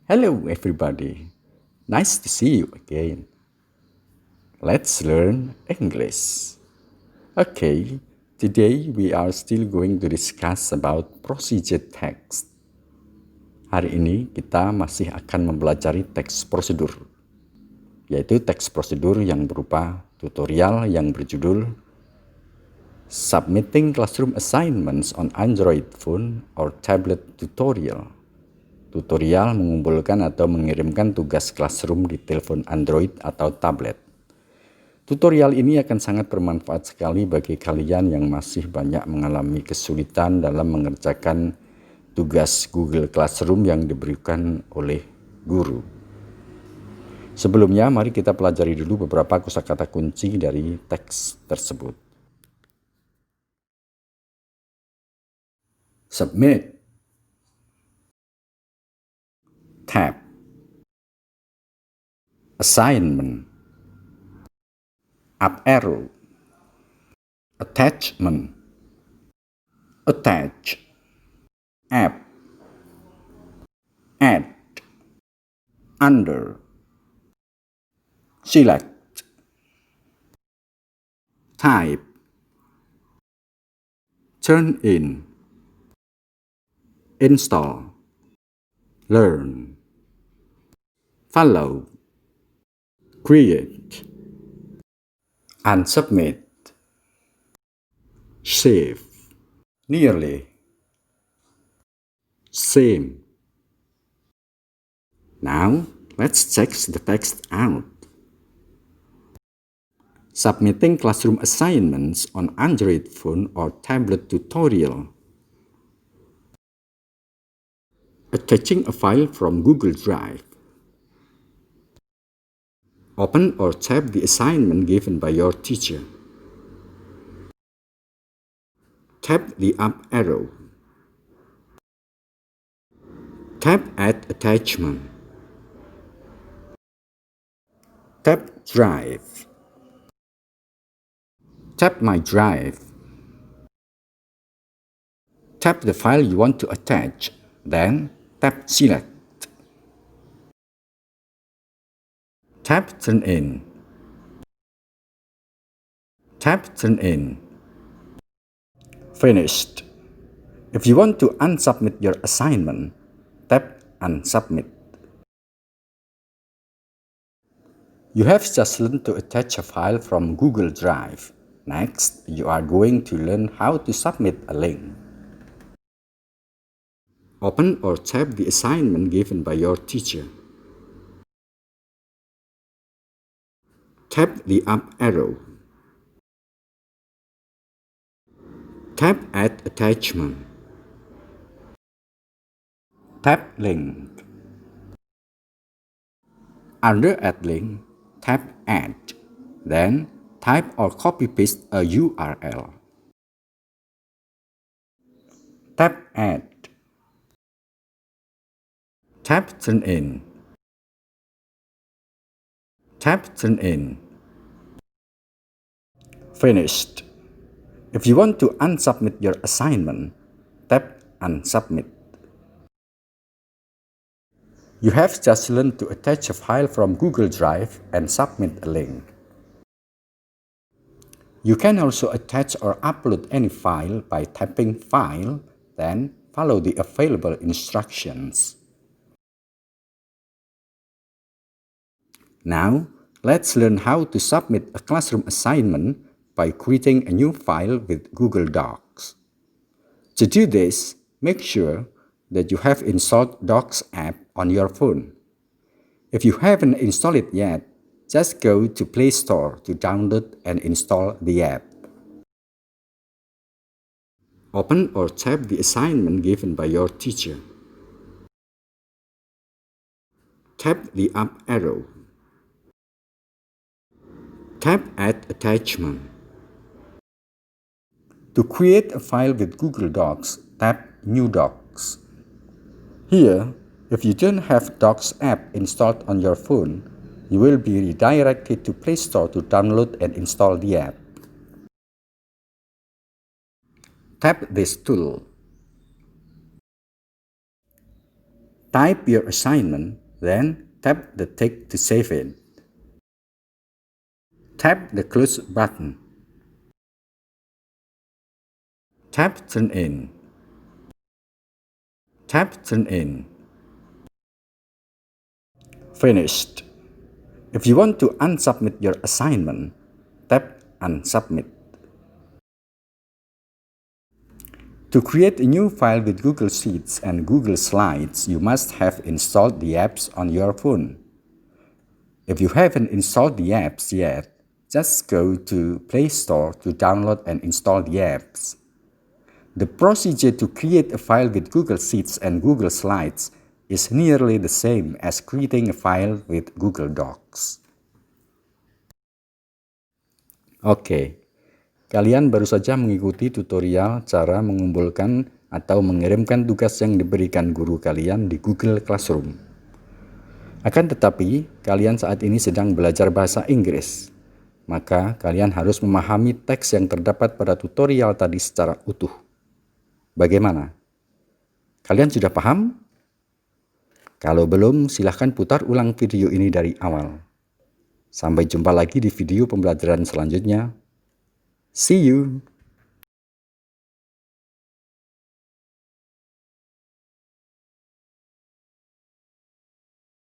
Hello, everybody. Nice to see you again. Let's learn English. Okay, today we are still going to discuss about procedure text. Hari ini kita masih akan mempelajari teks prosedur, yaitu teks prosedur yang berupa tutorial yang berjudul Submitting Classroom Assignments on Android Phone or Tablet Tutorial. Tutorial mengumpulkan atau mengirimkan tugas classroom di telepon Android atau tablet. Tutorial ini akan sangat bermanfaat sekali bagi kalian yang masih banyak mengalami kesulitan dalam mengerjakan tugas Google Classroom yang diberikan oleh guru. Sebelumnya, mari kita pelajari dulu beberapa kosakata kunci dari teks tersebut. Submit, tab, assignment, up arrow, attachment, attach, app, add, under, select, type, turn in, install, learn, follow, create, unsubmit, save, nearly, same. Now, let's check the text out. Submitting classroom assignments on Android phone or tablet tutorial. Attaching a file from Google Drive. Open or tap the assignment given by your teacher. Tap the up arrow. Tap Add Attachment. Tap Drive. Tap My Drive. Tap the file you want to attach, then tap Select. Tap Turn In. Tap Turn In. Finished. If you want to unsubmit your assignment, tap Unsubmit. You have just learned to attach a file from Google Drive. Next, you are going to learn how to submit a link. Open or tap the assignment given by your teacher. Tap the up arrow. Tap Add Attachment. Tap Link. Under Add Link, tap Add. Then, type or copy-paste a URL. Tap Add. Tap Turn In. Tap Turn In. Finished. If you want to unsubmit your assignment, tap Unsubmit. You have just learned to attach a file from Google Drive and submit a link. You can also attach or upload any file by tapping File, then follow the available instructions. Now, let's learn how to submit a classroom assignment by creating a new file with Google Docs. To do this, make sure that you have installed Docs app on your phone. If you haven't installed it yet, just go to Play Store to download and install the app. Open or tap the assignment given by your teacher. Tap the up arrow. Tap Add Attachment. To create a file with Google Docs, tap New Docs. Here, if you don't have Docs app installed on your phone, you will be redirected to Play Store to download and install the app. Tap this tool. Type your assignment, then tap the tick to save it. Tap the close button. Tap turn in. Tap turn in. Finished. If you want to unsubmit your assignment, tap Unsubmit. To create a new file with Google Sheets and Google Slides, you must have installed the apps on your phone. If you haven't installed the apps yet, just go to Play Store to download and install the apps. The procedure to create a file with Google Sheets and Google Slides is nearly the same as creating a file with Google Docs. Oke, kalian baru saja mengikuti tutorial cara mengumpulkan atau mengirimkan tugas yang diberikan guru kalian di Google Classroom. Akan tetapi, kalian saat ini sedang belajar bahasa Inggris. Maka, kalian harus memahami teks yang terdapat pada tutorial tadi secara utuh. Bagaimana? Kalian sudah paham? Kalau belum, silahkan putar ulang video ini dari awal. Sampai jumpa lagi di video pembelajaran selanjutnya. See you!